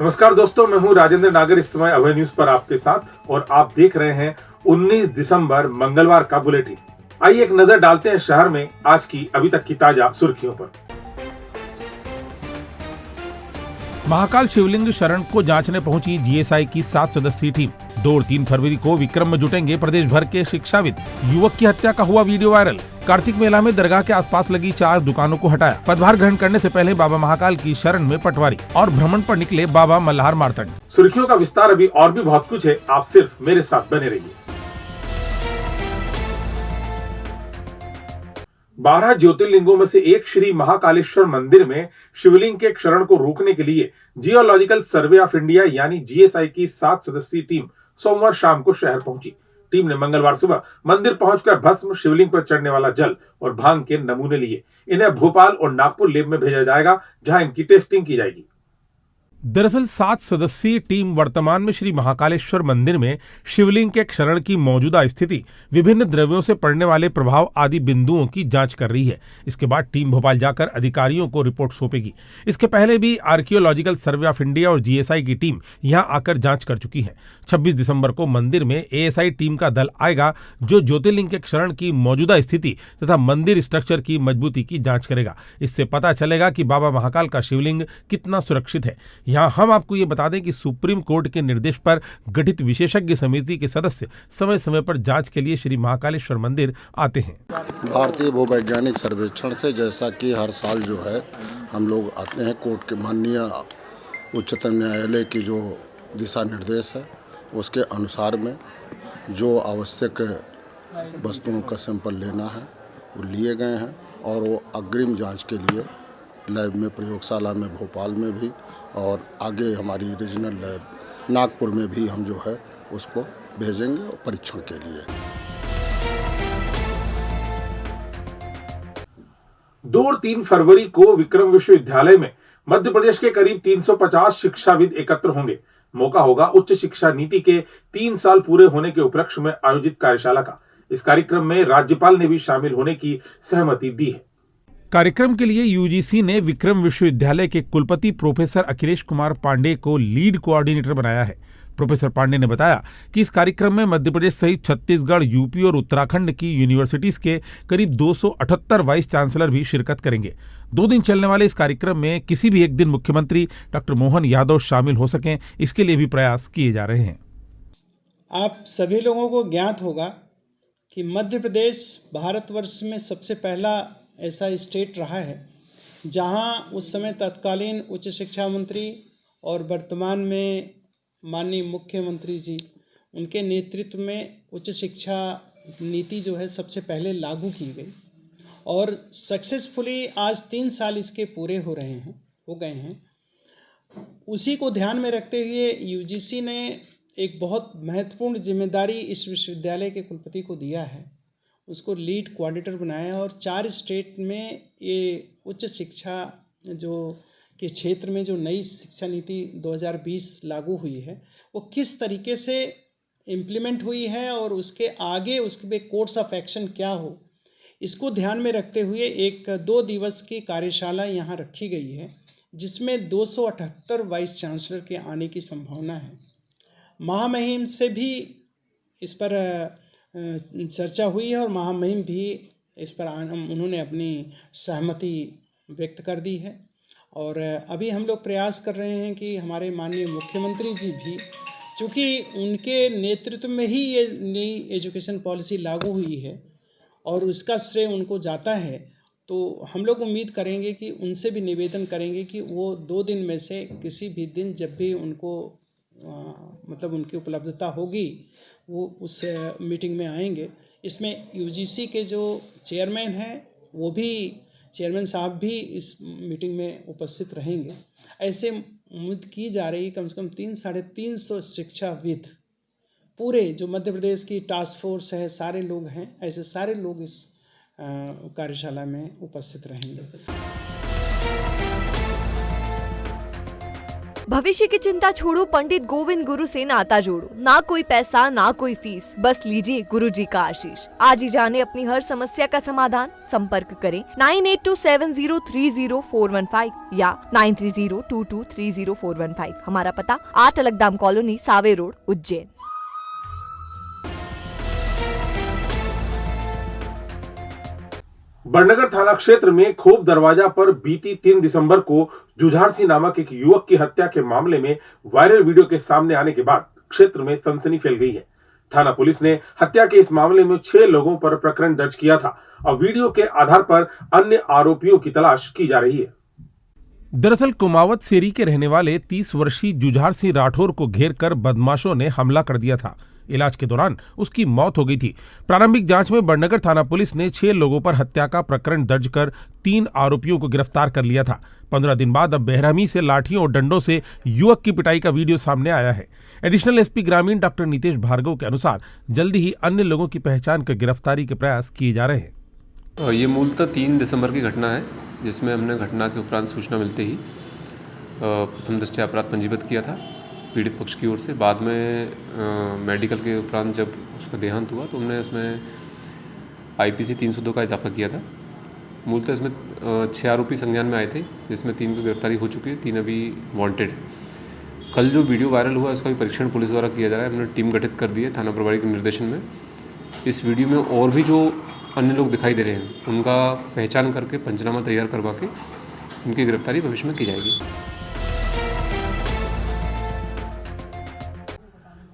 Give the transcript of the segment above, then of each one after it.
नमस्कार दोस्तों, मैं हूं राजेंद्र नागर। इस समय अभय न्यूज पर आपके साथ और आप देख रहे हैं 19 दिसंबर मंगलवार का बुलेटिन। आइए एक नजर डालते हैं शहर में आज की अभी तक की ताजा सुर्खियों पर। महाकाल शिवलिंग शरण को जांचने पहुंची जीएसआई की 7 सदस्यीय टीम। 2 और 3 फरवरी को विक्रम में जुटेंगे प्रदेश भर के शिक्षाविद। युवक की हत्या का हुआ वीडियो वायरल। कार्तिक मेला में दरगाह के आसपास लगी 4 दुकानों को हटाया। पदभार ग्रहण करने से पहले बाबा महाकाल की शरण में पटवारी और भ्रमण पर निकले बाबा मल्हार मार्तंड। सुर्खियों का विस्तार अभी और भी बहुत कुछ है, आप सिर्फ मेरे साथ बने रहिए। 12 ज्योतिर्लिंगों में से एक श्री महाकालेश्वर मंदिर में शिवलिंग के क्षरण को रोकने के लिए जियोलॉजिकल सर्वे ऑफ इंडिया यानी जीएसआई की 7 सदस्यीय टीम सोमवार शाम को शहर पहुंची। टीम ने मंगलवार सुबह मंदिर पहुंचकर भस्म, शिवलिंग पर चढ़ने वाला जल और भांग के नमूने लिए। इन्हें भोपाल और नागपुर लैब में भेजा जाएगा, जहां इनकी टेस्टिंग की जाएगी। दरअसल 7 सदस्यीय टीम वर्तमान में श्री महाकालेश्वर मंदिर में शिवलिंग के क्षरण की मौजूदा स्थिति, विभिन्न द्रव्यों से पड़ने वाले प्रभाव आदि बिंदुओं की जांच कर रही है। इसके बाद टीम भोपाल जाकर अधिकारियों को रिपोर्ट सौंपेगी। इसके पहले भी आर्कियोलॉजिकल सर्वे ऑफ इंडिया और जीएसआई की टीम यहां आकर जांच कर चुकी है। 26 दिसंबर को मंदिर में एएसआई टीम का दल आएगा, जो ज्योतिर्लिंग के क्षरण की मौजूदा स्थिति तथा मंदिर स्ट्रक्चर की मजबूती की जांच करेगा। इससे पता चलेगा कि बाबा महाकाल का शिवलिंग कितना सुरक्षित है। यहाँ हम आपको ये बता दें कि सुप्रीम कोर्ट के निर्देश पर गठित विशेषज्ञ समिति के सदस्य समय समय पर जांच के लिए श्री महाकालेश्वर मंदिर आते हैं। भारतीय भूवैज्ञानिक सर्वेक्षण से जैसा कि हर साल जो है हम लोग आते हैं, कोर्ट के माननीय उच्चतम न्यायालय की जो दिशा निर्देश है उसके अनुसार में जो आवश्यक वस्तुओं का सैंपल लेना है वो लिए गए हैं और वो अग्रिम जांच के लिए लैब में, प्रयोगशाला में भोपाल में भी और आगे हमारी रीजनल लैब नागपुर में भी हम जो है उसको भेजेंगे परीक्षण के लिए। 2 और 3 फरवरी को विक्रम विश्वविद्यालय में मध्य प्रदेश के करीब 350 शिक्षाविद एकत्र होंगे। मौका होगा उच्च शिक्षा नीति के 3 साल पूरे होने के उपलक्ष्य में आयोजित कार्यशाला का। इस कार्यक्रम में राज्यपाल ने भी शामिल होने की सहमति दी है। कार्यक्रम के लिए यूजीसी ने विक्रम विश्वविद्यालय के कुलपति प्रोफेसर अखिलेश कुमार पांडे को लीड कोऑर्डिनेटर बनाया है। प्रोफेसर पांडे ने बताया कि इस कार्यक्रम में मध्य प्रदेश सहित छत्तीसगढ़, यूपी और उत्तराखंड की यूनिवर्सिटीज के करीब 278 वाइस चांसलर भी शिरकत करेंगे। 2 दिन चलने वाले इस कार्यक्रम में किसी भी एक दिन मुख्यमंत्री डॉक्टर मोहन यादव शामिल हो सकें, इसके लिए भी प्रयास किए जा रहे हैं। आप सभी लोगों को ज्ञात होगा कि मध्य प्रदेश भारतवर्ष में सबसे पहला ऐसा स्टेट रहा है जहां उस समय तत्कालीन उच्च शिक्षा मंत्री और वर्तमान में माननीय मुख्यमंत्री जी, उनके नेतृत्व में उच्च शिक्षा नीति जो है सबसे पहले लागू की गई और सक्सेसफुली आज 3 साल इसके पूरे हो गए हैं। उसी को ध्यान में रखते हुए यूजीसी ने एक बहुत महत्वपूर्ण जिम्मेदारी इस विश्वविद्यालय के कुलपति को दिया है। उसको लीड कोऑर्डिनेटर बनाया और 4 स्टेट में ये उच्च शिक्षा जो के क्षेत्र में जो नई शिक्षा नीति 2020 लागू हुई है वो किस तरीके से इम्प्लीमेंट हुई है और उसके आगे उसके कोर्स ऑफ एक्शन क्या हो, इसको ध्यान में रखते हुए एक 2 दिवस की कार्यशाला यहाँ रखी गई है, जिसमें 278 वाइस चांसलर के आने की संभावना है। महामहिम से भी इस पर चर्चा हुई है और महामहिम भी इस पर उन्होंने अपनी सहमति व्यक्त कर दी है और अभी हम लोग प्रयास कर रहे हैं कि हमारे माननीय मुख्यमंत्री जी भी, चूँकि उनके नेतृत्व में ही ये नई एजुकेशन पॉलिसी लागू हुई है और उसका श्रेय उनको जाता है, तो हम लोग उम्मीद करेंगे कि उनसे भी निवेदन करेंगे कि वो 2 दिन में से किसी भी दिन जब भी उनको मतलब उनकी उपलब्धता होगी वो उस मीटिंग में आएंगे। इसमें यूजीसी के जो चेयरमैन हैं वो भी, चेयरमैन साहब भी इस मीटिंग में उपस्थित रहेंगे। ऐसे उम्मीद की जा रही कम से कम 300-350 शिक्षाविद, पूरे जो मध्य प्रदेश की टास्क फोर्स है, सारे लोग हैं, ऐसे सारे लोग इस कार्यशाला में उपस्थित रहेंगे। भविष्य की चिंता छोड़ो, पंडित गोविंद गुरु से नाता जोड़ो। ना कोई पैसा ना कोई फीस, बस लीजिए गुरु जी का आशीष। आज ही जाने अपनी हर समस्या का समाधान। संपर्क करें 9827030415 या 9302230415। हमारा पता 8 अलगदाम कॉलोनी, सावे रोड, उज्जैन। बड़नगर थाना क्षेत्र में खोप दरवाजा पर बीती 3 दिसंबर को जुझार सिंह नामक एक युवक की हत्या के मामले में वायरल वीडियो के सामने आने के बाद क्षेत्र में सनसनी फैल गई है। थाना पुलिस ने हत्या के इस मामले में 6 लोगों पर प्रकरण दर्ज किया था और वीडियो के आधार पर अन्य आरोपियों की तलाश की जा रही है। दरअसल कुमावत सेरी के रहने वाले 30 वर्षीय जुझार सिंह राठौर को घेर कर बदमाशों ने हमला कर दिया था। इलाज के दौरान उसकी मौत हो गई थी। प्रारंभिक जांच में बड़नगर थाना पुलिस ने 6 लोगों पर हत्या का प्रकरण दर्ज कर 3 आरोपियों को गिरफ्तार कर लिया था। 15 दिन बाद अब बेरहमी से लाठियों और डंडों से युवक की पिटाई का वीडियो सामने आया है। एडिशनल एसपी ग्रामीण डॉक्टर नीतेश भार्गव के अनुसार जल्दी ही अन्य लोगों की पहचान कर गिरफ्तारी के प्रयास किए जा रहे हैं। ये मूलतः 3 दिसंबर की घटना है, जिसमें हमने घटना के उपरांत सूचना मिलते ही प्रथम दृष्टया अपराध पंजीबद्ध किया था पीड़ित पक्ष की ओर से। बाद में मेडिकल के उपरांत जब उसका देहांत हुआ तो हमने उसमें IPC 302 का इजाफा किया था। मूलतः इसमें 6 आरोपी संज्ञान में आए थे, जिसमें 3 की गिरफ्तारी हो चुकी है, 3 अभी वांटेड है। कल जो वीडियो वायरल हुआ उसका भी परीक्षण पुलिस द्वारा किया जा रहा है। हमने टीम गठित कर दी है थाना प्रभारी के निर्देशन में। इस वीडियो में और भी जो अन्य लोग दिखाई दे रहे हैं उनका पहचान करके पंचनामा तैयार करवा के उनकी गिरफ्तारी भविष्य में की जाएगी।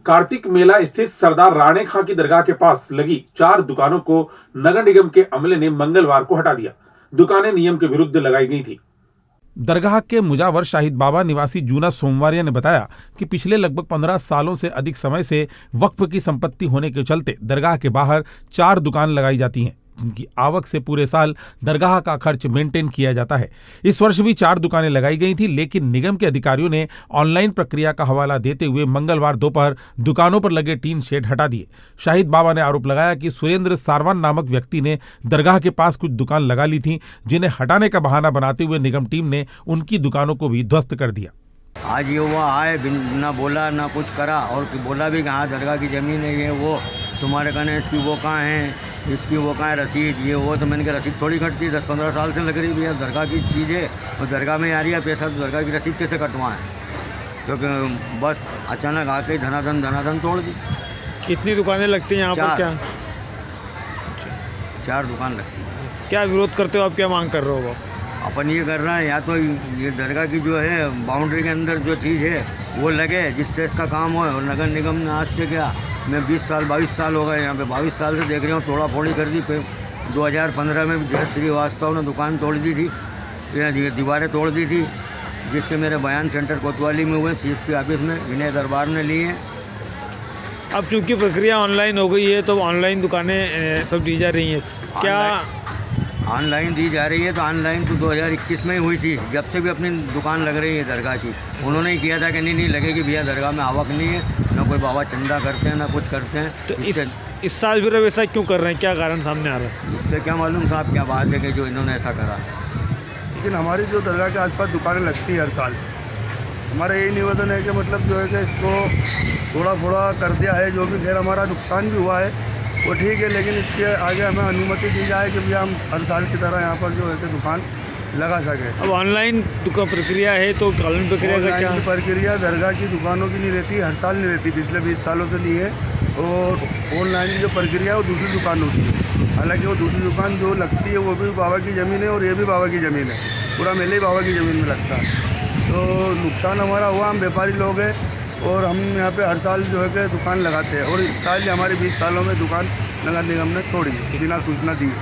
कार्तिक मेला स्थित सरदार राणे खां की दरगाह के पास लगी 4 दुकानों को नगर निगम के अमले ने मंगलवार को हटा दिया। दुकानें नियम के विरुद्ध लगाई गई थी। दरगाह के मुजावर शाहिद बाबा निवासी जूना सोमवारिया ने बताया कि पिछले लगभग 15 सालों से अधिक समय से वक्फ की संपत्ति होने के चलते दरगाह के बाहर 4 दुकान लगाई जाती हैं, जिनकी आवक से पूरे साल दरगाह का खर्च मेंटेन किया जाता है। इस वर्ष भी 4 दुकानें लगाई गई थी, लेकिन निगम के अधिकारियों ने ऑनलाइन प्रक्रिया का हवाला देते हुए मंगलवार दोपहर दुकानों पर लगे टीन शेड हटा दिए। शाहिद बाबा ने आरोप लगाया कि सुरेंद्र सारवान नामक व्यक्ति ने दरगाह के पास कुछ दुकान लगा ली थी, जिन्हें हटाने का बहाना बनाते हुए निगम टीम ने उनकी दुकानों को भी ध्वस्त कर दिया। आज ये हुआ आए ना बोला ना कुछ करा, और बोला भी कि हाँ दरगाह की ज़मीन है, ये वो तुम्हारे कहने इसकी वो कहाँ है, इसकी वो कहाँ है रसीद, ये वो। तो मैंने कहा रसीद थोड़ी कटती, 10-15 साल से लग रही भैया, दरगाह की चीज़ है और दरगाह में आ रही है पैसा, तो दरगाह की रसीद कैसे कटवाएं। तो बस अचानक आके धनाधन तोड़ दी। कितनी दुकानें लगती हैं यहाँ पर? क्या 4 दुकान लगती है। क्या विरोध करते हो आप, क्या मांग कर रहे हो? अपन ये कर रहे हैं या तो ये दरगाह की जो है बाउंड्री के अंदर जो चीज़ है वो लगे, जिससे इसका काम हो। और नगर निगम ने आज से क्या, मैं 22 साल हो गए यहाँ पे, 22 साल से देख रहा हूँ, तोड़ा फोड़ी कर दी। फिर 2015 में जय श्रीवास्तव ने दुकान तोड़ दी थी, दीवारें तोड़ दी थी, जिसके मेरे बयान सेंटर कोतवाली में हुए, CSP ऑफिस में विनय दरबार ने लिए हैं। अब चूंकि प्रक्रिया ऑनलाइन हो गई है तो ऑनलाइन दुकानें सब दी जा रही हैं, क्या ऑनलाइन दी जा रही है? तो ऑनलाइन तो 2021 में ही हुई थी, जब से भी अपनी दुकान लग रही है दरगाह की। उन्होंने ही किया था कि नहीं लगेगी भैया, दरगाह में आवक नहीं है, ना कोई बाबा चंदा करते हैं ना कुछ करते हैं। तो इस साल फिर ऐसा क्यों कर रहे हैं, क्या कारण सामने आ रहा है? इससे क्या मालूम साहब क्या बात है कि जो इन्होंने ऐसा करा। लेकिन हमारी जो दरगाह के आसपास दुकानें लगती है हर साल, हमारा यही निवेदन है कि मतलब जो है कि इसको थोड़ा थोड़ा कर दिया है, जो भी खैर हमारा नुकसान भी हुआ है वो ठीक है, लेकिन इसके आगे हमें अनुमति दी जाए कि भैया हम हर साल की तरह यहाँ पर जो है कि दुकान लगा सके। अब ऑनलाइन प्रक्रिया है तो कानूनी प्रक्रिया का क्या? प्रक्रिया दरगाह की दुकानों की नहीं रहती, हर साल नहीं रहती, पिछले 20 सालों से नहीं है। और ऑनलाइन की जो प्रक्रिया है वो दूसरी दुकानों की है। हालांकि वो दूसरी दुकान जो लगती है वो भी बाबा की ज़मीन है और ये भी बाबा की ज़मीन है, पूरा मेले ही बाबा की ज़मीन में लगता है। तो नुकसान हमारा हुआ, हम व्यापारी लोग हैं और हम यहाँ पे हर साल जो है कि दुकान लगाते हैं, और इस साल हमारी 20 सालों में दुकान नगर निगम ने तोड़ी बिना सूचना दिए।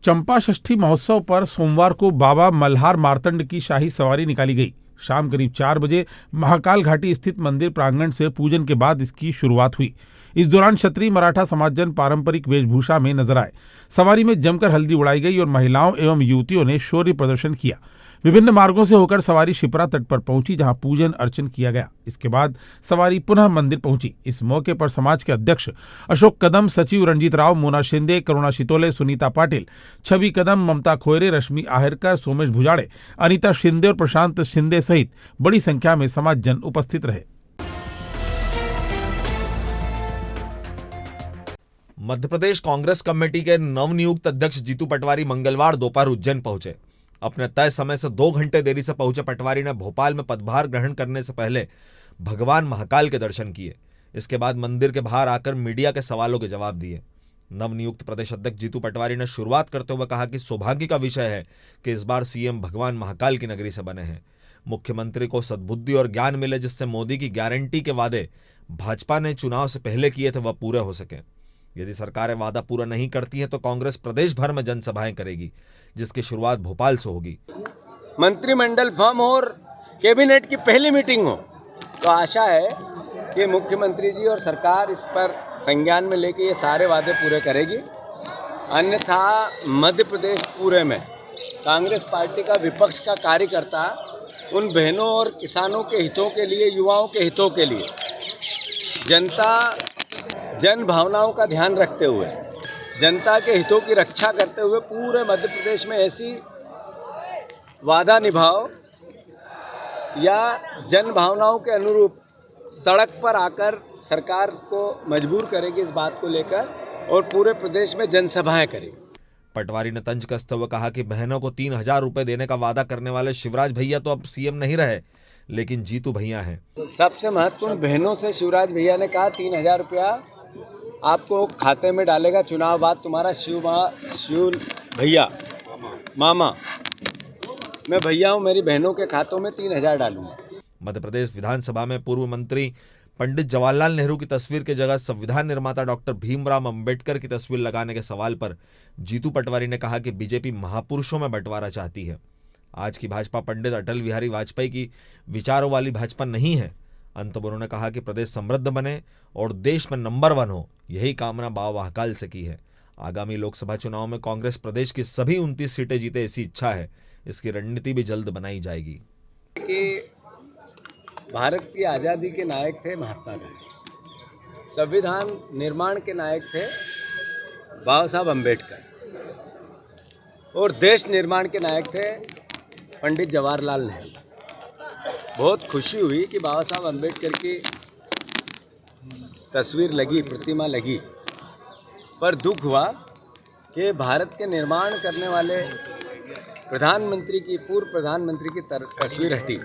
चंपा षष्ठी महोत्सव पर सोमवार को बाबा मल्हार मार्तंड की शाही सवारी निकाली गई। शाम करीब 4 बजे महाकाल घाटी स्थित मंदिर प्रांगण से पूजन के बाद इसकी शुरुआत हुई। इस दौरान क्षत्रिय मराठा समाजजन पारंपरिक वेशभूषा में नजर आए। सवारी में जमकर हल्दी उड़ाई गई और महिलाओं एवं युवतियों ने शौर्य प्रदर्शन किया। विभिन्न मार्गों से होकर सवारी शिप्रा तट पर पहुंची, जहां पूजन अर्चन किया गया। इसके बाद सवारी पुनः मंदिर पहुंची। इस मौके पर समाज के अध्यक्ष अशोक कदम, सचिव रंजीत राव, मोना शिंदे, करुणा शितोले, सुनीता पाटिल, छवि कदम, ममता खोयरे, रश्मि आहेरकर, सोमेश भुजाड़े, अनीता शिंदे और प्रशांत शिंदे सहित बड़ी संख्या में समाजजन उपस्थित रहे। मध्य प्रदेश कांग्रेस कमेटी के नवनियुक्त अध्यक्ष जीतू पटवारी मंगलवार दोपहर उज्जैन पहुंचे। अपने तय समय से 2 घंटे देरी से पहुंचे पटवारी ने भोपाल में पदभार ग्रहण करने से पहले भगवान महाकाल के दर्शन किए। इसके बाद मंदिर के बाहर आकर मीडिया के सवालों के जवाब दिए। नवनियुक्त प्रदेश अध्यक्ष जीतू पटवारी ने शुरुआत करते हुए कहा कि सौभाग्य का विषय है कि इस बार सीएम भगवान महाकाल की नगरी से बने हैं। मुख्यमंत्री को सद्बुद्धि और ज्ञान मिले, जिससे मोदी की गारंटी के वादे भाजपा ने चुनाव से पहले किए थे वह पूरे हो सके। यदि सरकारें वादा पूरा नहीं करती हैं तो कांग्रेस प्रदेश भर में जनसभाएं करेगी, जिसकी शुरुआत भोपाल से होगी। मंत्रिमंडल फॉर्म और कैबिनेट की पहली मीटिंग हो तो आशा है कि मुख्यमंत्री जी और सरकार इस पर संज्ञान में लेके ये सारे वादे पूरे करेगी। अन्यथा मध्य प्रदेश पूरे में कांग्रेस पार्टी का विपक्ष का कार्यकर्ता उन बहनों और किसानों के हितों के लिए, युवाओं के हितों के लिए, जन भावनाओं का ध्यान रखते हुए, जनता के हितों की रक्षा करते हुए पूरे मध्य प्रदेश में ऐसी वादा निभाओ या जन भावनाओं के अनुरूप सड़क पर आकर सरकार को मजबूर करेगी इस बात को लेकर और पूरे प्रदेश में जनसभाएं करेगी। पटवारी ने तंज कसते हुए कहा कि बहनों को 3,000 रुपए देने का वादा करने वाले शिवराज भैया तो अब सीएम नहीं रहे, लेकिन जीतू भैया हैं। सबसे महत्वपूर्ण, बहनों से शिवराज भैया ने कहा 3,000 रुपया आपको खाते में डालेगा चुनाव बाद तुम्हारा शिव भैया मामा। मैं भैया हूँ, मेरी बहनों के खातों में 3,000 डालूंगा। मध्य प्रदेश विधानसभा में पूर्व मंत्री पंडित जवाहरलाल नेहरू की तस्वीर की जगह संविधान निर्माता डॉक्टर भीमराव अंबेडकर की तस्वीर लगाने के सवाल पर जीतू पटवारी ने कहा कि बीजेपी महापुरुषों में बंटवारा चाहती है। आज की भाजपा पंडित अटल बिहारी वाजपेयी की विचारों वाली भाजपा नहीं है। अंत में उन्होंने कहा कि प्रदेश समृद्ध बने और देश में नंबर 1 हो, यही कामना बाबा महाकाल से की है। आगामी लोकसभा चुनाव में कांग्रेस प्रदेश की सभी 29 सीटें जीते, ऐसी इच्छा है। इसकी रणनीति भी जल्द बनाई जाएगी। कि भारत की आज़ादी के नायक थे महात्मा गांधी, संविधान निर्माण के नायक थे बाबा साहब अम्बेडकर और देश निर्माण के नायक थे पंडित जवाहरलाल नेहरू। बहुत खुशी हुई कि बाबा साहब अम्बेडकर की तस्वीर लगी, प्रतिमा लगी, पर दुख हुआ कि भारत के निर्माण करने वाले प्रधानमंत्री की, पूर्व प्रधानमंत्री की तस्वीर हटी।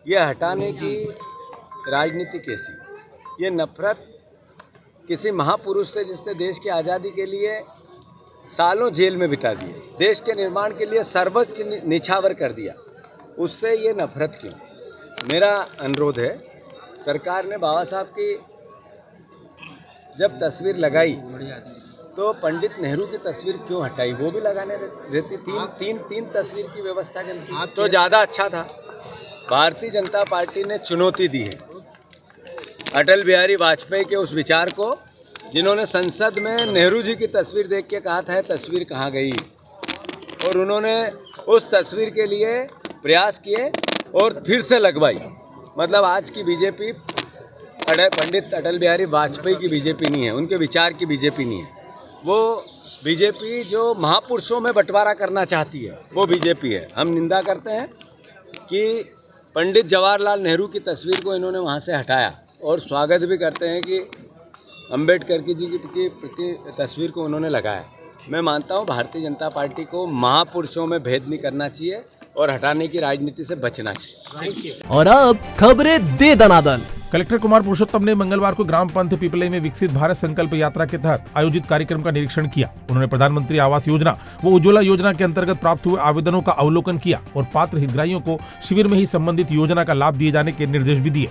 ये हटाने की राजनीति कैसी? ये नफरत किसी महापुरुष से जिसने देश की आज़ादी के लिए सालों जेल में बिता दिए, देश के निर्माण के लिए सर्वोच्च निछावर कर दिया, उससे ये नफरत क्यों? मेरा अनुरोध है, सरकार ने बाबा साहब की जब तस्वीर लगाई तो पंडित नेहरू की तस्वीर क्यों हटाई? वो भी लगाने रहती। तीन तस्वीर की व्यवस्था जब तो ज़्यादा अच्छा था। भारतीय जनता पार्टी ने चुनौती दी है अटल बिहारी वाजपेयी के उस विचार को, जिन्होंने संसद में नेहरू जी की तस्वीर देख के कहा था तस्वीर कहाँ गई, और उन्होंने उस तस्वीर के लिए प्रयास किए और फिर से लगवाई। मतलब आज की बीजेपी पंडित अटल बिहारी वाजपेयी की बीजेपी नहीं है, उनके विचार की बीजेपी नहीं है। वो बीजेपी जो महापुरुषों में बंटवारा करना चाहती है वो बीजेपी है। हम निंदा करते हैं कि पंडित जवाहरलाल नेहरू की तस्वीर को इन्होंने वहाँ से हटाया, और स्वागत भी करते हैं कि अंबेडकर जी की तस्वीर को उन्होंने लगाया। मैं मानता हूँ भारतीय जनता पार्टी को महापुरुषों में भेद नहीं करना चाहिए और हटाने की राजनीति से बचना चाहिए। और अब खबरें दे दनादन। कलेक्टर कुमार पुरुषोत्तम ने मंगलवार को ग्राम पंथ पिपले में विकसित भारत संकल्प यात्रा के तहत आयोजित कार्यक्रम का निरीक्षण किया। उन्होंने प्रधानमंत्री आवास योजना व उज्ज्वला योजना के अंतर्गत प्राप्त हुए आवेदनों का अवलोकन किया और पात्र हितग्राहियों को शिविर में ही संबंधित योजना का लाभ दिए जाने के निर्देश भी दिए।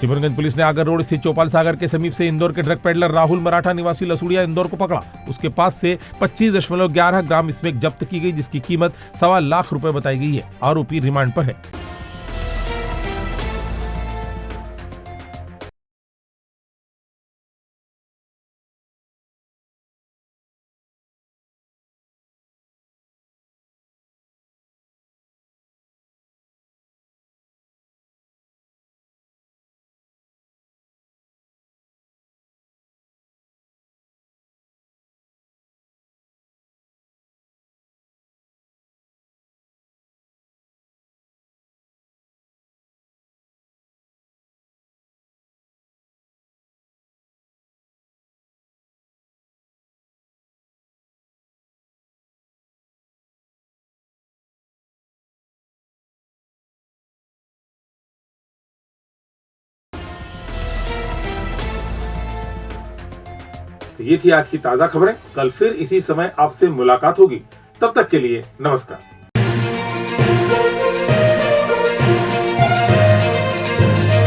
सिमरगंज पुलिस ने आगर रोड स्थित चौपाल सागर के समीप से इंदौर के ड्रग पेडलर राहुल मराठा निवासी लसूड़िया इंदौर को पकड़ा। उसके पास से 25.11 ग्राम स्मैक जब्त की गई, जिसकी कीमत 1.25 लाख रुपए बताई गई है। आरोपी रिमांड पर है। तो ये थी आज की ताजा खबरें। कल फिर इसी समय आपसे मुलाकात होगी। तब तक के लिए नमस्कार।